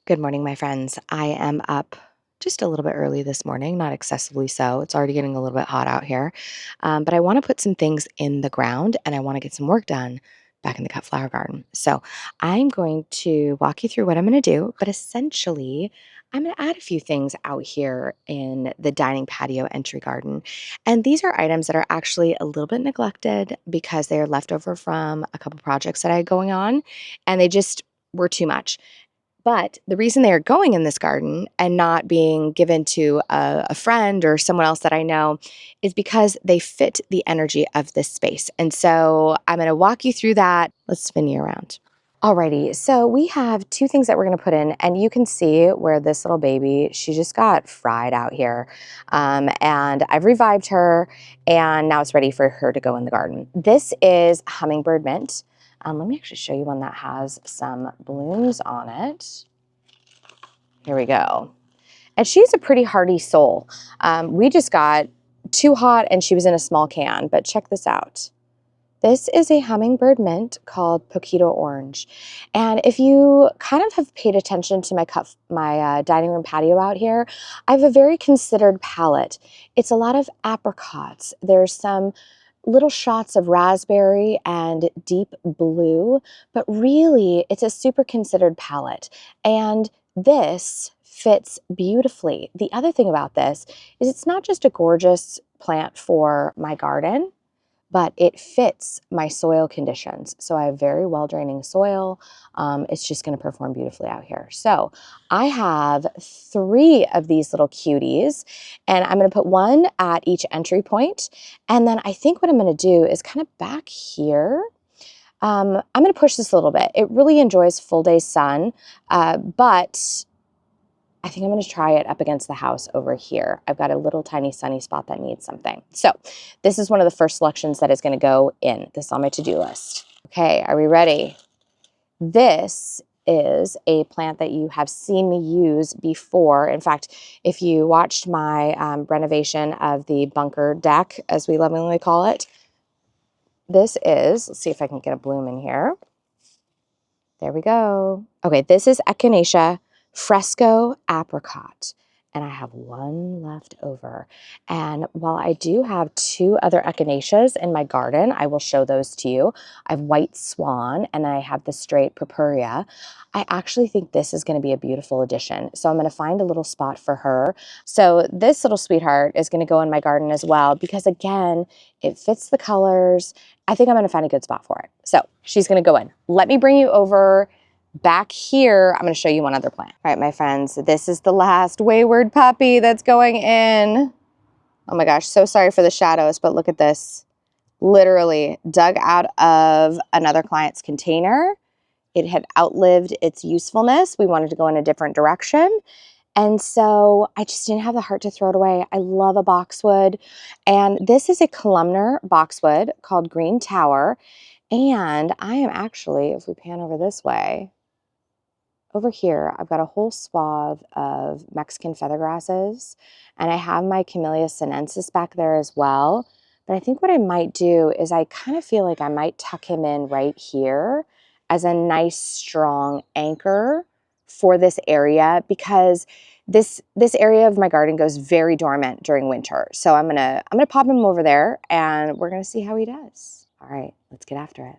Good morning, my friends. I am up just a little bit early this morning, not excessively so. It's already getting a little bit hot out here. But I want to put some things in the ground and I want to get some work done back in the cut flower garden. So I'm going to walk you through what I'm going to do, but essentially, I'm going to add a few things out here in the dining patio entry garden. And these are items that are actually a little bit neglected because they are left over from a couple projects that I had going on and they just were too much. But the reason they are going in this garden and not being given to a friend or someone else that I know is because they fit the energy of this space. And so I'm going to walk you through that. Let's spin you around. Alrighty, so we have two things that we're going to put in, and you can see where this little baby, she just got fried out here. And I've revived her, and now it's ready for her to go in the garden. This is hummingbird mint. Let me actually show you one that has some blooms on it. Here we go. And she's a pretty hardy soul. We just got too hot and she was in a small can, but check this out. This is a hummingbird mint called Poito Orange. And if you kind of have paid attention to my dining room patio out here, I have a very considered palette. It's a lot of apricots. There's some little shots of raspberry and deep blue, but really it's a super considered palette. And this fits beautifully. The other thing about this is it's not just a gorgeous plant for my garden, but it fits my soil conditions. So I have very well draining soil. It's just going to perform beautifully out here. So I have 3 of these little cuties, and I'm going to put one at each entry point. And then I think what I'm going to do is kind of back here. I'm going to push this a little bit. It really enjoys full day sun, but I think I'm going to try it up against the house over here. I've got a little tiny sunny spot that needs something. So this is one of the first selections that is going to go in. This is on my to-do list. Okay, are we ready? This is a plant that you have seen me use before. In fact, if you watched my renovation of the bunker deck, as we lovingly call it, this is, let's see if I can get a bloom in here. There we go. Okay, this is echinacea fresco apricot, and I have one left over. And while I do have 2 other echinaceas in my garden, I will show those to you. I have white swan and I have the straight purpurea. I actually think this is going to be a beautiful addition. So I'm going to find a little spot for her. So this little sweetheart is going to go in my garden as well because, again, it fits the colors. I think I'm going to find a good spot for it. So she's going to go in. Let me bring you over back here. I'm going to show you one other plant. All right, my friends, this is the last wayward puppy that's going in. Oh my gosh, so sorry for the shadows, but look at this. Literally dug out of another client's container. It had outlived its usefulness. We wanted to go in a different direction. And so I just didn't have the heart to throw it away. I love a boxwood. And this is a columnar boxwood called Green Tower. And I am actually, if we pan over this way, over here, I've got a whole swath of Mexican feathergrasses. And I have my Camellia sinensis back there as well. But I think what I might do is I kind of feel like I might tuck him in right here as a nice strong anchor for this area, because this area of my garden goes very dormant during winter. So I'm gonna pop him over there and we're gonna see how he does. All right, let's get after it.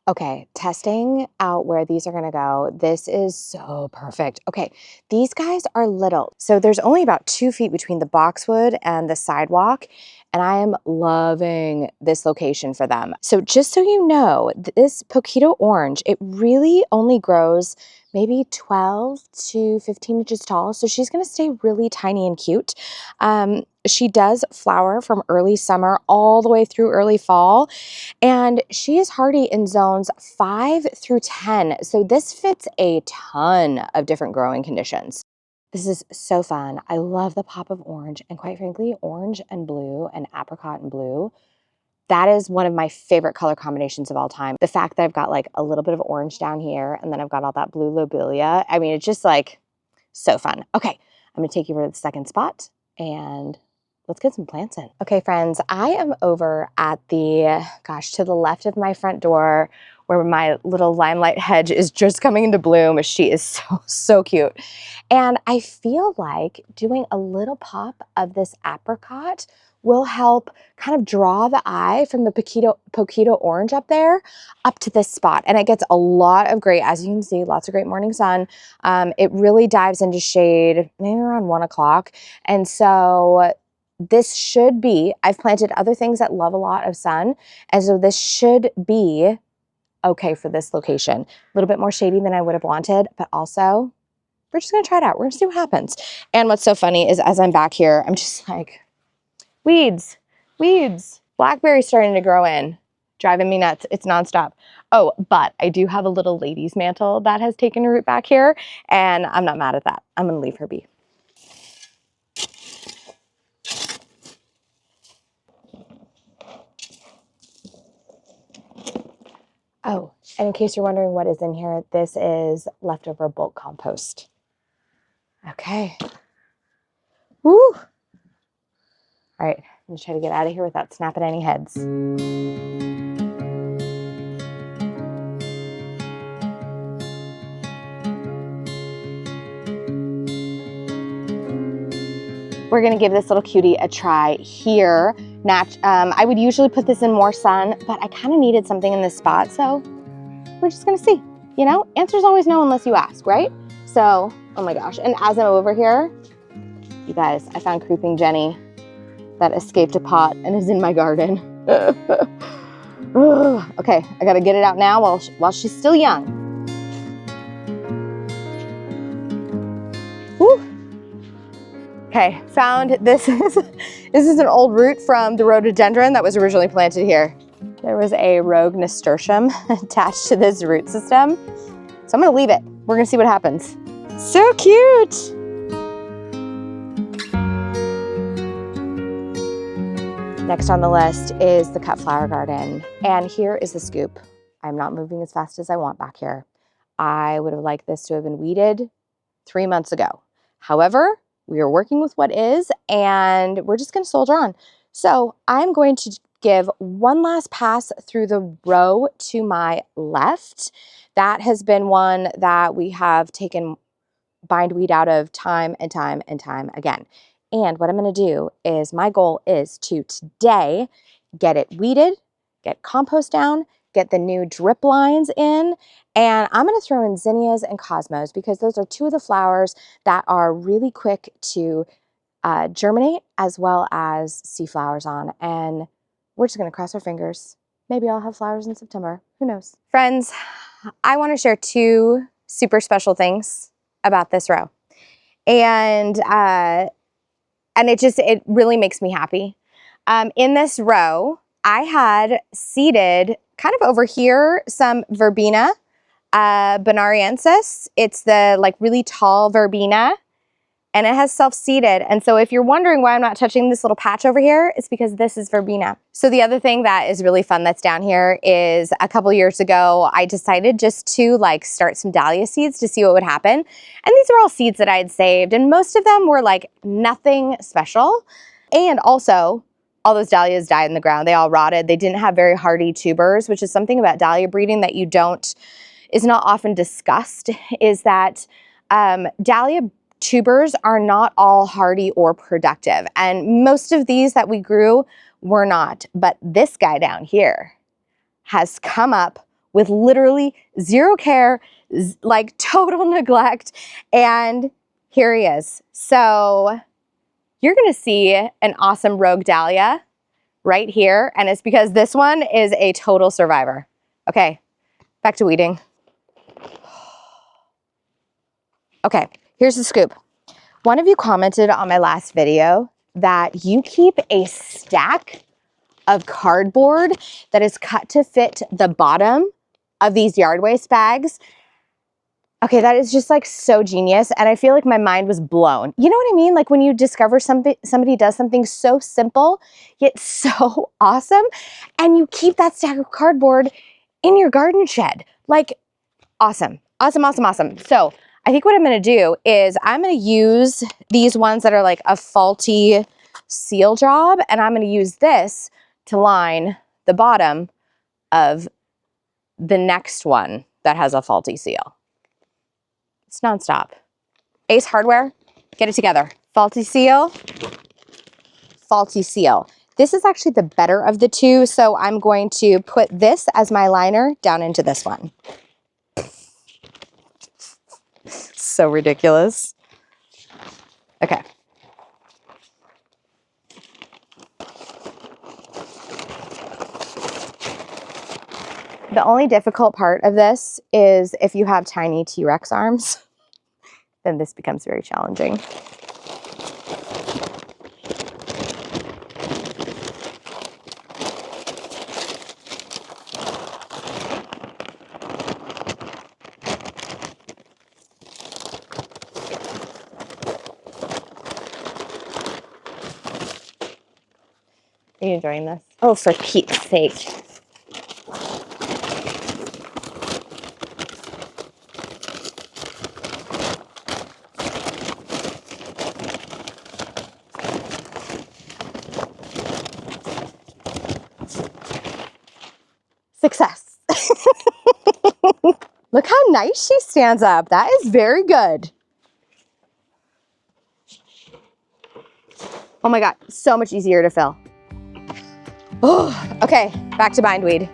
Okay, testing out where these are gonna go. This is so perfect. Okay, these guys are little. So there's only about 2 feet between the boxwood and the sidewalk, and I am loving this location for them. So just so you know, this Poito Orange, it really only grows maybe 12 to 15 inches tall. So she's gonna stay really tiny and cute. She does flower from early summer all the way through early fall. And she is hardy in zones 5 through 10. So this fits a ton of different growing conditions. This is so fun. I love the pop of orange, and quite frankly, orange and blue and apricot and blue. That is one of my favorite color combinations of all time. The fact that I've got like a little bit of orange down here and then I've got all that blue lobelia. I mean, it's just like so fun. Okay, I'm gonna take you over to the second spot and let's get some plants in. Okay, friends, I am over at the, to the left of my front door where my little Limelight Hedge is just coming into bloom. She is so cute. And I feel like doing a little pop of this apricot will help kind of draw the eye from the Poito Orange up there up to this spot. And it gets a lot of great, as you can see, lots of great morning sun. It really dives into shade maybe around 1 o'clock. And so this should be, I've planted other things that love a lot of sun. And so this should be okay for this location. A little bit more shady than I would have wanted, but also we're just gonna try it out. We're gonna see what happens. And what's so funny is as I'm back here, I'm just like, weeds, weeds. Blackberry's starting to grow in, driving me nuts. It's nonstop. Oh, but I do have a little lady's mantle that has taken root back here, and I'm not mad at that. I'm gonna leave her be. Oh, and in case you're wondering what is in here, this is leftover bulk compost. Okay. Woo! All right, I'm gonna try to get out of here without snapping any heads. We're gonna give this little cutie a try here. I would usually put this in more sun, but I kind of needed something in this spot, so we're just gonna see. You know, answers always no unless you ask, right? So, oh my gosh, and as I'm over here, you guys, I found Creeping Jenny that escaped a pot and is in my garden. Okay, I gotta get it out now while she's still young. Woo. Okay, found this is an old root from the rhododendron that was originally planted here. There was a rogue nasturtium attached to this root system. So I'm gonna leave it. We're gonna see what happens. So cute. Next on the list is the cut flower garden. And here is the scoop. I'm not moving as fast as I want back here. I would have liked this to have been weeded 3 months ago. However, we are working with what is, and we're just gonna soldier on. So I'm going to give one last pass through the row to my left. That has been one that we have taken bindweed out of time and time and time again. And what I'm gonna do is, my goal is to today get it weeded, get compost down, get the new drip lines in, and I'm gonna throw in zinnias and cosmos because those are two of the flowers that are really quick to germinate as well as see flowers on. And we're just gonna cross our fingers. Maybe I'll have flowers in September, who knows? Friends, I wanna share two super special things about this row. And it really makes me happy. In this row, I had seeded kind of over here some verbena, bonariensis. It's the like really tall verbena, and it has self-seeded. And so if you're wondering why I'm not touching this little patch over here, it's because this is verbena. So the other thing that is really fun that's down here is a couple years ago, I decided just to like start some dahlia seeds to see what would happen. And these are all seeds that I had saved, and most of them were like nothing special. And also, all those dahlias died in the ground. They all rotted. They didn't have very hardy tubers, which is something about dahlia breeding that is not often discussed, is that dahlia tubers are not all hardy or productive. And most of these that we grew were not. But this guy down here has come up with literally zero care, like total neglect. And here he is. So you're gonna see an awesome rogue dahlia right here. And it's because this one is a total survivor. Okay, back to weeding. Okay, here's the scoop. One of you commented on my last video that you keep a stack of cardboard that is cut to fit the bottom of these yard waste bags. Okay, that is just like so genius, and I feel like my mind was blown. You know what I mean? Like when you discover somebody does something so simple, yet so awesome, and you keep that stack of cardboard in your garden shed. Like, awesome, awesome, awesome, awesome. So I think what I'm gonna do is I'm gonna use these ones that are like a faulty seal job, and I'm gonna use this to line the bottom of the next one that has a faulty seal. It's nonstop. Ace Hardware, get it together. Faulty seal, faulty seal. This is actually the better of the two, so I'm going to put this as my liner down into this one. So ridiculous. Okay. The only difficult part of this is if you have tiny T-Rex arms, then this becomes very challenging. Are you enjoying this? Oh, for Pete's sake. Success. Look how nice she stands up. That is very good. Oh my God, so much easier to fill. Oh, okay, back to bindweed.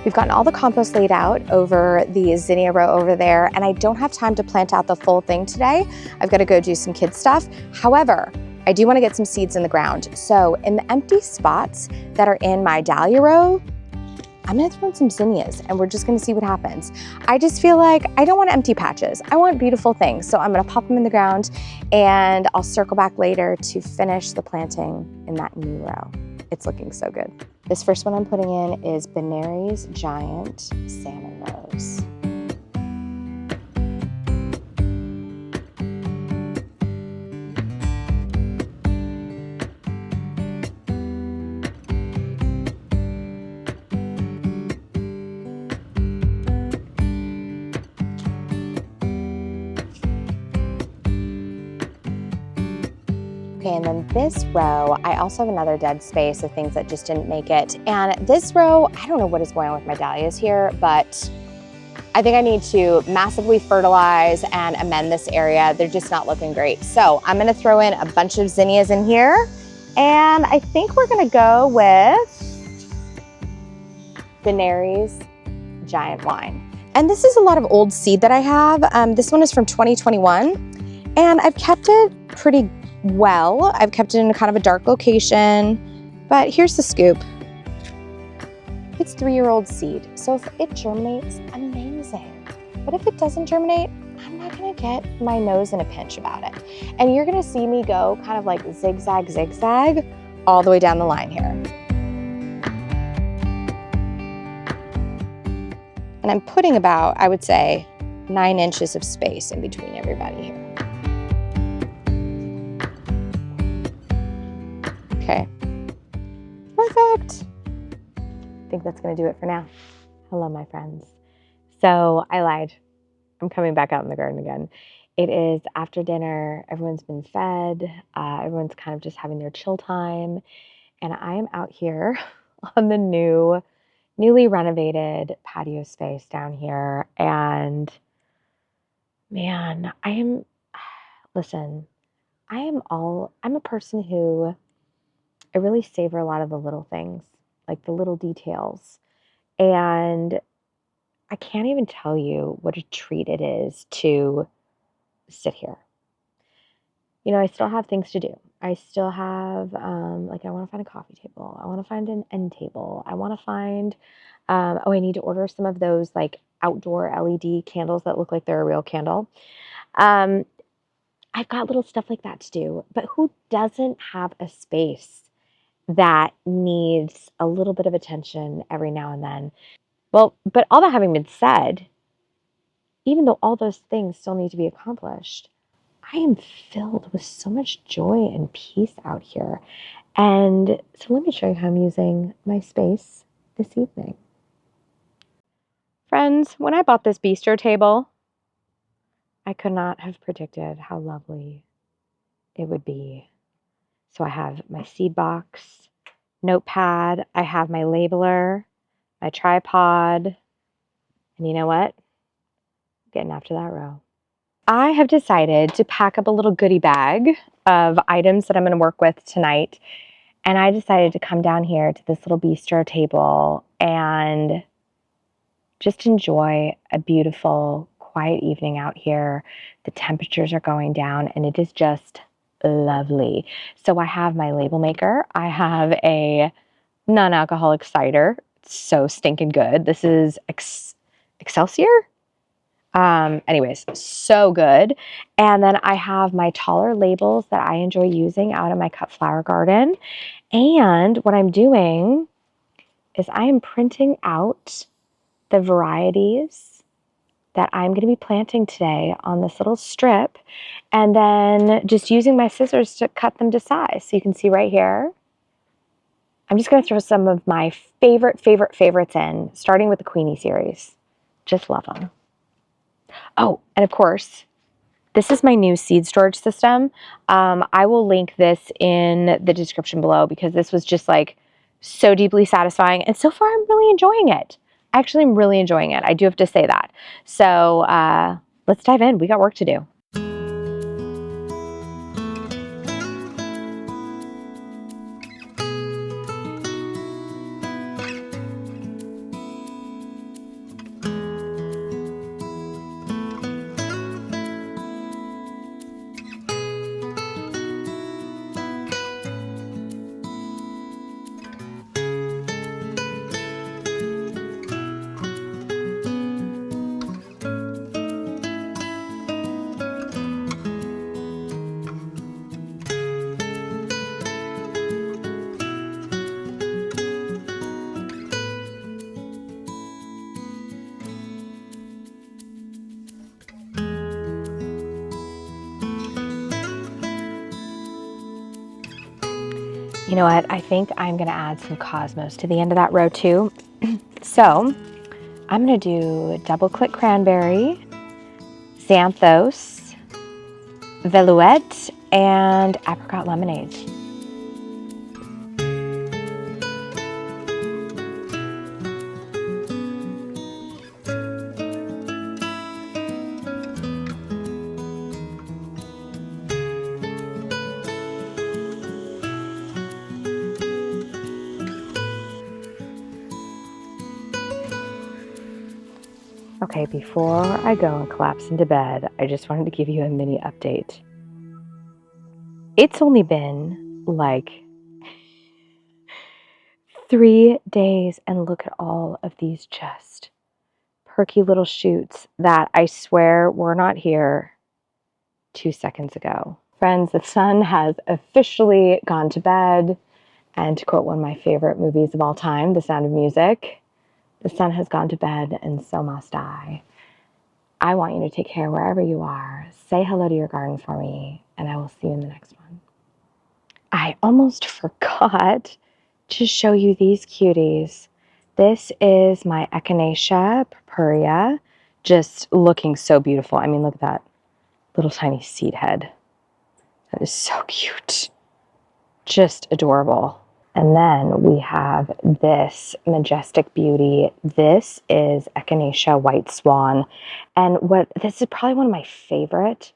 We've gotten all the compost laid out over the zinnia row over there, and I don't have time to plant out the full thing today. I've got to go do some kid stuff. However, I do want to get some seeds in the ground. So in the empty spots that are in my dahlia row, I'm gonna throw in some zinnias and we're just gonna see what happens. I just feel like I don't want empty patches. I want beautiful things. So I'm gonna pop them in the ground and I'll circle back later to finish the planting in that new row. It's looking so good. This first one I'm putting in is Benary's Giant Salmon Rose. Okay, and then this row, I also have another dead space of things that just didn't make it. And this row, I don't know what is going on with my dahlias here, but I think I need to massively fertilize and amend this area. They're just not looking great. So I'm gonna throw in a bunch of zinnias in here. And I think we're gonna go with Benary's Giant Wine. And this is a lot of old seed that I have. This one is from 2021, and I've kept it pretty well. I've kept it in kind of a dark location, but here's the scoop. It's 3-year-old seed, so if it germinates, amazing. But if it doesn't germinate, I'm not gonna get my nose in a pinch about it. And you're gonna see me go kind of like zigzag, zigzag all the way down the line here. And I'm putting about, I would say, 9 inches of space in between everybody here. Okay, perfect. I think that's gonna do it for now. Hello, my friends. So I lied. I'm coming back out in the garden again. It is after dinner. Everyone's been fed. Everyone's kind of just having their chill time. And I am out here on the newly renovated patio space down here. And man, listen, I'm a person who, I really savor a lot of the little things, like the little details. And I can't even tell you what a treat it is to sit here. you know, I still have things to do. I still have, like, I want to find a coffee table. I want to find an end table. I want to find, oh, I need to order some of those like outdoor LED candles that look like they're a real candle. Um, I've got little stuff like that to do, but who doesn't have a space that needs a little bit of attention every now and then? Well, but all that having been said, even though all those things still need to be accomplished, I am filled with so much joy and peace out here. And so let me show you how I'm using my space this evening. Friends, when I bought this bistro table, I could not have predicted how lovely it would be. So I have my seed box, notepad, I have my labeler, my tripod, and you know what? Getting after that row. I have decided to pack up a little goodie bag of items that I'm going to work with tonight. And I decided to come down here to this little bistro table and just enjoy a beautiful, quiet evening out here. The temperatures are going down and it is just lovely. So I have my label maker. I have a non-alcoholic cider. It's so stinking good. This is Excelsior. Anyways, so good. And then I have my taller labels that I enjoy using out in my cut flower garden. And what I'm doing is I am printing out the varieties that I'm going to be planting today on this little strip, and then just using my scissors to cut them to size. So you can see right here, I'm just going to throw some of my favorites in, starting with the Queenie series. Just love them. Oh, and of course, this is my new seed storage system. I will link this in the description below because this was just like so deeply satisfying. And so far, I'm really enjoying it. Actually, I'm really enjoying it. I do have to say that. So let's dive in. We got work to do. You know what? I think I'm going to add some cosmos to the end of that row too. So I'm going to do double click cranberry, xanthos, velouette, and apricot lemonade. Okay, before I go and collapse into bed, I just wanted to give you a mini update. It's only been like 3 days, and look at all of these just perky little shoots that I swear were not here 2 seconds ago. Friends, the sun has officially gone to bed, and to quote one of my favorite movies of all time, The Sound of Music, the sun has gone to bed and so must I. I want you to take care wherever you are. Say hello to your garden for me, and I will see you in the next one. I almost forgot to show you these cuties. This is my echinacea purpurea, just looking so beautiful. I mean, look at that little tiny seed head. That is so cute. Just adorable. And then we have this majestic beauty. This is echinacea white swan. And this is probably one of my favorite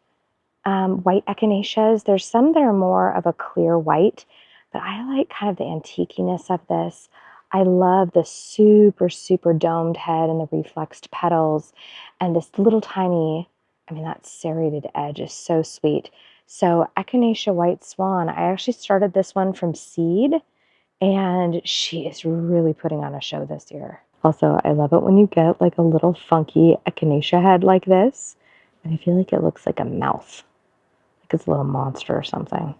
white echinaceas. There's some that are more of a clear white, but I like kind of the antiqueness of this. I love the super domed head and the reflexed petals, and this little tiny, I mean, that serrated edge is so sweet. So echinacea white swan, I actually started this one from seed, and she is really putting on a show this year. Also, I love it when you get like a little funky echinacea head like this, and I feel like it looks like a mouth, like it's a little monster or something.